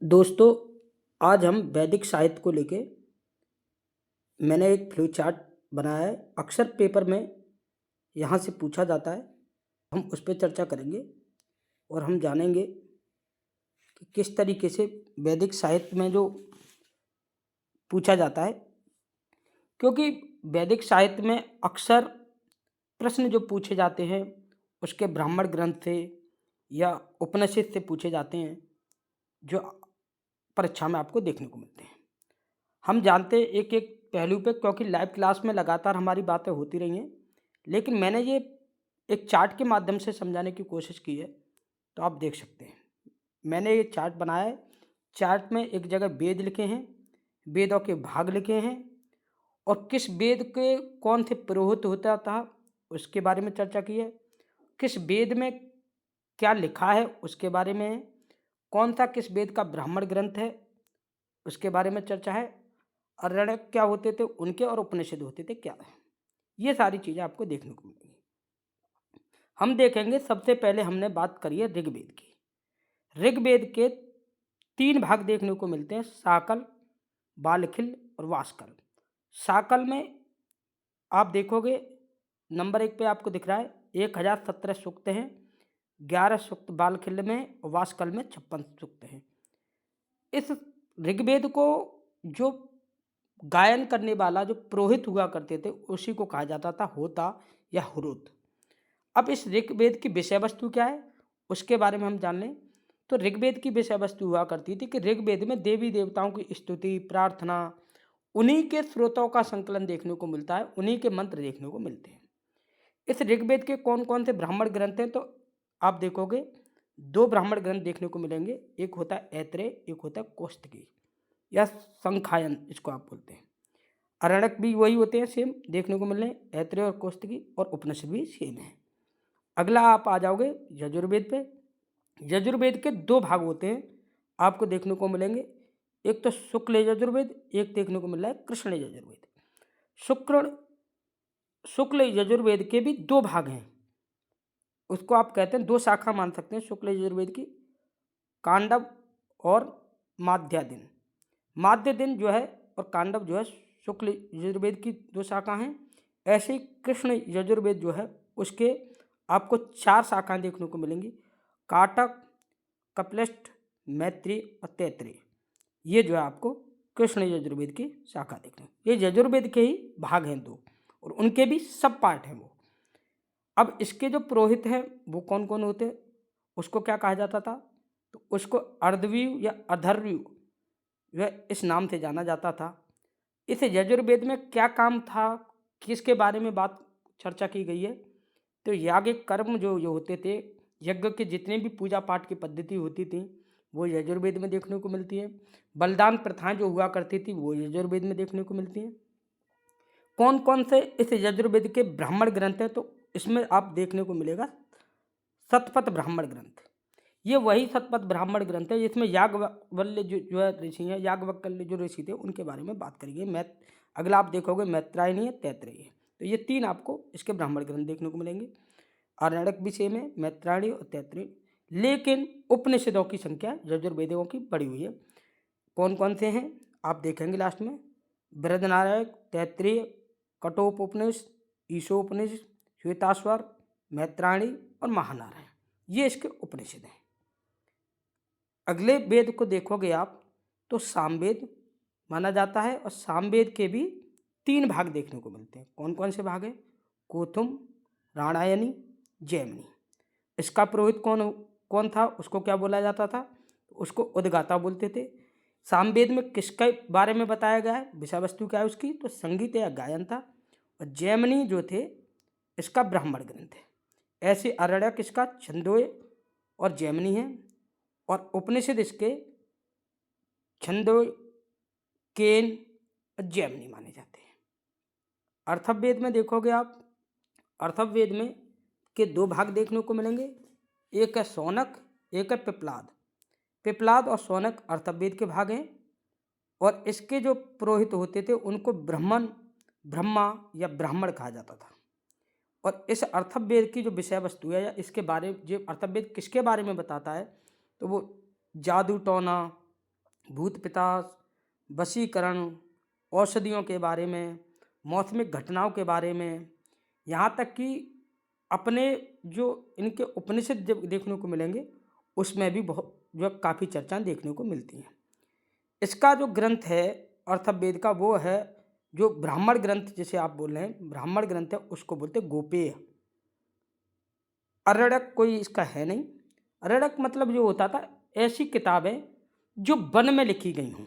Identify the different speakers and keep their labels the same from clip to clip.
Speaker 1: दोस्तों, आज हम वैदिक साहित्य को लेके मैंने एक फ्लो चार्ट बनाया है। अक्सर पेपर में यहाँ से पूछा जाता है। हम उस पे चर्चा करेंगे और हम जानेंगे कि किस तरीके से वैदिक साहित्य में जो पूछा जाता है, क्योंकि वैदिक साहित्य में अक्सर प्रश्न जो पूछे जाते हैं उसके ब्राह्मण ग्रंथ से या उपनिषद से पूछे जाते हैं, जो परीक्षा में आपको देखने को मिलते हैं। हम जानते हैं एक एक पहलू पे, क्योंकि लाइव क्लास में लगातार हमारी बातें होती रही हैं, लेकिन मैंने ये एक चार्ट के माध्यम से समझाने की कोशिश की है। तो आप देख सकते हैं, मैंने ये चार्ट बनाया है। चार्ट में एक जगह वेद लिखे हैं, वेदों के भाग लिखे हैं और किस वेद के कौन से पुरोहित होता था उसके बारे में चर्चा की है। किस वेद में क्या लिखा है उसके बारे में है। कौन सा किस वेद का ब्राह्मण ग्रंथ है उसके बारे में चर्चा है। आरण्यक क्या होते थे उनके और उपनिषद होते थे क्या है। ये सारी चीज़ें आपको देखने को मिलेंगी। हम देखेंगे, सबसे पहले हमने बात करी है ऋग्वेद की। ऋग्वेद के 3 भाग देखने को मिलते हैं, साकल, बालखिल और वासकल। साकल में आप देखोगे नंबर 1 पे आपको दिख रहा है 1017 सूक्त हैं, 11 सूक्त बालखिल में और वासकल में 56 सूक्त हैं। इस ऋग्वेद को जो गायन करने वाला जो पुरोहित हुआ करते थे उसी को कहा जाता था होता या हुरुत। अब इस ऋग्वेद की विषय वस्तु क्या है उसके बारे में हम जान लें। तो ऋग्वेद की विषय वस्तु हुआ करती थी कि ऋग्वेद में देवी देवताओं की स्तुति, प्रार्थना, उन्हीं के स्रोतों का संकलन देखने को मिलता है, उन्हीं के मंत्र देखने को मिलते हैं। इस ऋग्वेद के कौन कौन से ब्राह्मण ग्रंथ हैं, तो आप देखोगे 2 ब्राह्मण ग्रंथ देखने को मिलेंगे। एक होता है ऐत्रेय, एक होता है कौस्तुकी या संखायन, इसको आप बोलते हैं। आरण्यक भी वही होते हैं, सेम देखने को मिल रहे हैं, ऐत्रेय और कौस्तुकी, और उपनिषद भी सेम है। अगला आप आ जाओगे यजुर्वेद पे। यजुर्वेद के 2 भाग होते हैं, आपको देखने को मिलेंगे। एक तो शुक्ल यजुर्वेद, एक देखने को मिल रहा है कृष्ण यजुर्वेद। शुक्ल शुक्ल यजुर्वेद के भी 2 भाग हैं। उसको आप कहते हैं 2 शाखा मान सकते हैं शुक्ल यजुर्वेद की, कांडव और माध्य दिन। माध्य दिन जो है और कांडव जो है शुक्ल यजुर्वेद की 2 शाखा हैं। ऐसे ही कृष्ण यजुर्वेद जो है उसके आपको 4 शाखाएं देखने को मिलेंगी, काटक, कपिलस्ठ, मैत्री और तैत्रीय। ये जो है आपको कृष्ण यजुर्वेद की शाखा देखने, ये यजुर्वेद के ही भाग हैं 2 और उनके भी सब पार्ट हैं वो। अब इसके जो पुरोहित हैं वो कौन कौन होते हैं, उसको क्या कहा जाता था, तो उसको अर्धवीव या अधर्व्यू वह इस नाम से जाना जाता था। इस यजुर्वेद में क्या काम था, किसके बारे में बात चर्चा की गई है, तो याज्ञिक कर्म जो होते थे, यज्ञ के जितने भी पूजा पाठ की पद्धति होती थी वो यजुर्वेद में देखने को मिलती है। बलिदान प्रथाएं जो हुआ करती थी वो यजुर्वेद में देखने को मिलती हैं। कौन कौन से इस यजुर्वेद के ब्राह्मण ग्रंथ हैं, तो इसमें आप देखने को मिलेगा शतपथ ब्राह्मण ग्रंथ। ये वही शतपथ ब्राह्मण ग्रंथ है जिसमें याज्ञवल्क्य जो है ऋषि हैं, याज्ञवल्क्य जो ऋषि थे उनके बारे में बात करेंगे। अगला आप देखोगे मैत्रायणी है, तैत्रेयी है। तो ये 3 आपको इसके ब्राह्मण ग्रंथ देखने को मिलेंगे। आरण्यक भी सेम है, मैत्रायणी और तैत्रेयी, लेकिन उपनिषदों की संख्या यजुर्वेदों की बढ़ी हुई है। कौन कौन से हैं आप देखेंगे लास्ट में, बृहदनारायक, तैत्रेय, कठोपनिषद, ईशोपनिषद, श्वेताश्वर, मैत्रायणी और महानारायण, ये इसके उपनिषद हैं। अगले वेद को देखोगे आप तो सामवेद माना जाता है और सामवेद के भी 3 भाग देखने को मिलते हैं। कौन कौन से भाग हैं, कोथुम, राणायनी, जैमिनी। इसका पुरोहित कौन कौन था, उसको क्या बोला जाता था, उसको उद्गाता बोलते थे। सामवेद में किसके बारे में बताया गया है, विषय वस्तु क्या है उसकी, तो संगीत या गायन था। और जैमिनी जो थे इसका ब्राह्मण ग्रंथ है। ऐसे आरण्यक इसका छंदोय और जैमिनी है और उपनिषद इसके छंदोय, केन और जैमिनी माने जाते हैं। अर्थववेद में देखोगे आप, अर्थववेद में के 2 भाग देखने को मिलेंगे, एक है शौनक, एक है पिप्लाद। पिप्लाद और शौनक अर्थववेद के भाग हैं और इसके जो पुरोहित होते थे उनको ब्रह्मा या ब्राह्मण कहा जाता था। और इस अर्थववेद की जो विषय वस्तु है या इसके बारे जो अर्थववेद किसके बारे में बताता है, तो वो जादू टोना, भूत पिशाच, वशीकरण, औषधियों के बारे में, मौसमिक घटनाओं के बारे में, यहाँ तक कि अपने जो इनके उपनिषद जब देखने को मिलेंगे, उसमें भी बहुत जो है काफ़ी चर्चा देखने को मिलती हैं। इसका जो ग्रंथ है अथर्ववेद का, वो है जो ब्राह्मण ग्रंथ जिसे आप बोल रहे हैं, ब्राह्मण ग्रंथ है, उसको बोलते हैं गोपेय। अरण्यक कोई इसका है नहीं। अरण्यक मतलब जो होता था, ऐसी किताबें जो वन में लिखी गई हों,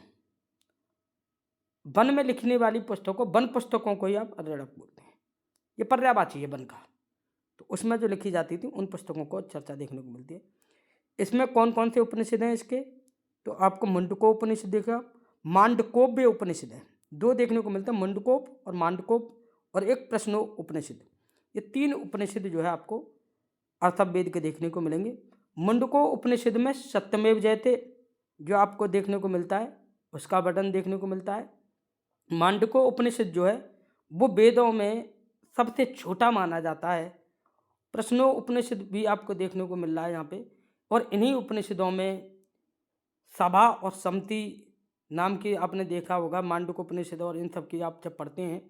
Speaker 1: वन में लिखने वाली पुस्तकों, वन पुस्तकों को ही आप अरण्यक बोलते हैं। ये पर्यायवाची है वन का। तो उसमें जो लिखी जाती थी उन पुस्तकों को चर्चा देखने को मिलती है। इसमें कौन कौन से उपनिषद हैं इसके, तो आपको मुंडकोपनिषद देखा, मांडकोव्य उपनिषद है, दो देखने को मिलता है, मुंडकोप और मांडकोप, और एक प्रश्नो उपनिषद। ये तीन उपनिषद जो है आपको अथर्ववेद के देखने को मिलेंगे। मुंडको उपनिषद में सत्यमेव जयते जो आपको देखने को मिलता है, उसका वर्णन देखने को मिलता है। मांडको उपनिषद जो है वो वेदों में सबसे छोटा माना जाता है। प्रश्नो उपनिषद भी आपको देखने को मिल रहा है यहाँ पे, और इन्हीं उपनिषदों में सभा और सम्मति नाम की आपने देखा होगा, मांडुक्य उपनिषद और इन सब की आप जब पढ़ते हैं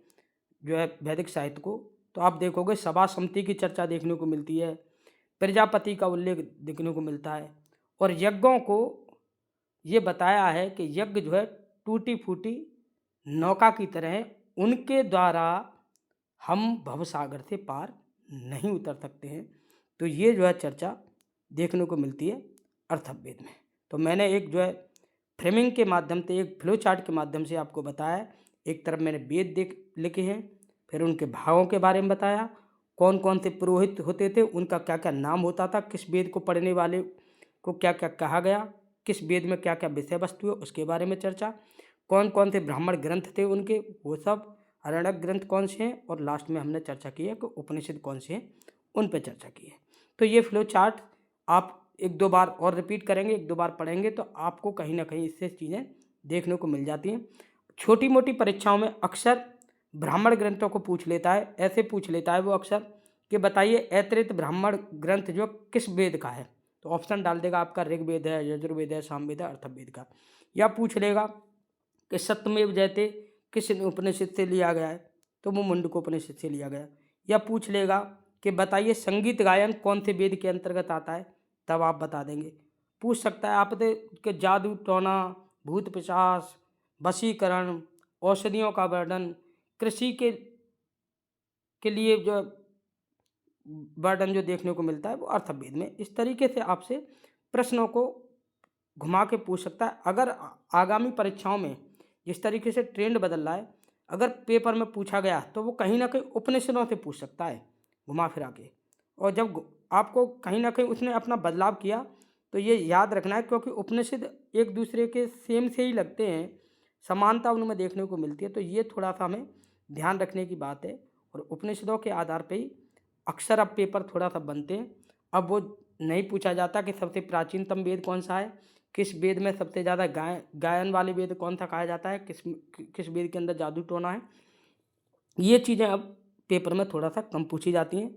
Speaker 1: जो है वैदिक साहित्य को, तो आप देखोगे सभा सम्मति की चर्चा देखने को मिलती है, प्रजापति का उल्लेख देखने को मिलता है, और यज्ञों को ये बताया है कि यज्ञ जो है टूटी फूटी नौका की तरह है, उनके द्वारा हम भवसागर से पार नहीं उतर सकते हैं। तो ये जो है चर्चा देखने को मिलती है अथर्ववेद में। तो मैंने एक जो है फ्रेमिंग के माध्यम से, एक फ्लो चार्ट के माध्यम से आपको बताया। एक तरफ मैंने वेद लिखे हैं, फिर उनके भागों के बारे में बताया, कौन कौन से पुरोहित होते थे, उनका क्या क्या नाम होता था, किस वेद को पढ़ने वाले को क्या क्या कहा गया, किस वेद में क्या क्या विषय वस्तु है उसके बारे में चर्चा, कौन कौन से ब्राह्मण ग्रंथ थे उनके, वो सब, अरण्यक ग्रंथ कौन से हैं, और लास्ट में हमने चर्चा की है कि उपनिषद कौन से हैं, उन पर चर्चा की है। तो ये फ्लो चार्ट आप एक दो बार और रिपीट करेंगे, एक दो बार पढ़ेंगे तो आपको कहीं ना कहीं इससे चीज़ें देखने को मिल जाती हैं। छोटी मोटी परीक्षाओं में अक्सर ब्राह्मण ग्रंथों को पूछ लेता है, ऐसे पूछ लेता है वो अक्सर कि बताइए ऐतरेय ब्राह्मण ग्रंथ जो किस वेद का है, तो ऑप्शन डाल देगा आपका ऋग्वेद है, यजुर्वेद है, सामवेद है, अथर्ववेद का। या पूछ लेगा कि सत्यमेव जयते किस उपनिषद से लिया गया है, तो वो मुंडकोपनिषद से लिया गया। या पूछ लेगा कि बताइए संगीत गायन कौन से वेद के अंतर्गत आता है, तब आप बता देंगे। पूछ सकता है आपसे कि जादू टोना, भूत पिशाच, वशीकरण, औषधियों का वर्णन, कृषि के लिए जो वर्णन जो देखने को मिलता है वो अथर्ववेद में। इस तरीके से आपसे प्रश्नों को घुमा के पूछ सकता है। अगर आगामी परीक्षाओं में जिस तरीके से ट्रेंड बदल रहा है, अगर पेपर में पूछा गया तो वो कहीं ना कहीं उपनिषदों से पूछ सकता है घुमा फिरा के। और जब आपको कहीं ना कहीं उसने अपना बदलाव किया तो ये याद रखना है, क्योंकि उपनिषद एक दूसरे के सेम से ही लगते हैं, समानता उनमें देखने को मिलती है। तो ये थोड़ा सा हमें ध्यान रखने की बात है, और उपनिषदों के आधार पर ही अक्सर अब पेपर थोड़ा सा बनते हैं। अब वो नहीं पूछा जाता कि सबसे प्राचीनतम वेद कौन सा है, किस वेद में सबसे ज़्यादा गायन वाले वेद कौन सा कहा जाता है, किस वेद के अंदर जादू टोना है। ये चीज़ें अब पेपर में थोड़ा सा कम पूछी जाती हैं।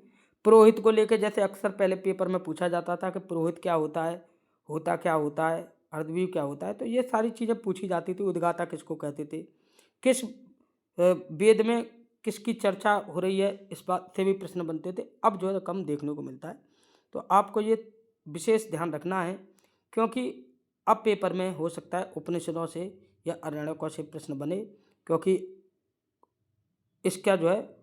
Speaker 1: पुरोहित को लेकर जैसे अक्सर पहले पेपर में पूछा जाता था कि पुरोहित क्या होता है, होता क्या होता है, अर्धवीव क्या होता है, तो ये सारी चीज़ें पूछी जाती थी। उद्गाता किसको कहते थे, किस वेद में किसकी चर्चा हो रही है, इस बात से भी प्रश्न बनते थे। अब जो है कम देखने को मिलता है। तो आपको ये विशेष ध्यान रखना है, क्योंकि अब पेपर में हो सकता है उपनिषदों से या अरण्यकों से प्रश्न बने, क्योंकि इसका जो है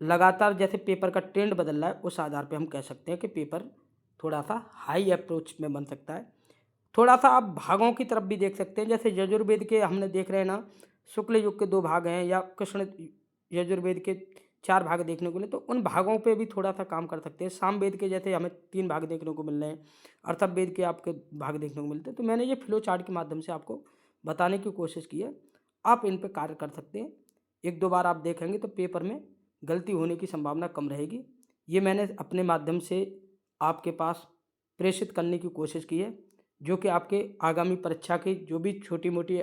Speaker 1: लगातार जैसे पेपर का ट्रेंड बदल रहा है, उस आधार पे हम कह सकते हैं कि पेपर थोड़ा सा हाई अप्रोच में बन सकता है। थोड़ा सा आप भागों की तरफ भी देख सकते हैं, जैसे यजुर्वेद के हमने देख रहे हैं ना, शुक्ल युग के 2 भाग हैं, या कृष्ण यजुर्वेद के 4 भाग देखने को मिले, तो उन भागों पे भी थोड़ा सा काम कर सकते हैं। सामवेद के जैसे हमें 3 भाग देखने को मिल रहे हैं, अथर्ववेद के आपके भाग देखने को मिलते हैं। तो मैंने ये फ्लो चार्ट के माध्यम से आपको बताने की कोशिश की है, आप इन पर कार्य कर सकते हैं। एक दो बार आप देखेंगे तो पेपर में गलती होने की संभावना कम रहेगी। ये मैंने अपने माध्यम से आपके पास प्रेषित करने की कोशिश की है, जो कि आपके आगामी परीक्षा की जो भी छोटी मोटी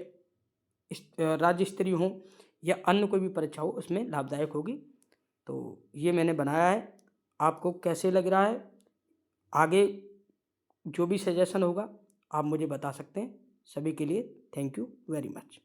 Speaker 1: राज्य स्तरीय हो या अन्य कोई भी परीक्षा हो उसमें लाभदायक होगी। तो ये मैंने बनाया है, आपको कैसे लग रहा है, आगे जो भी सजेशन होगा आप मुझे बता सकते हैं। सभी के लिए थैंक यू वेरी मच।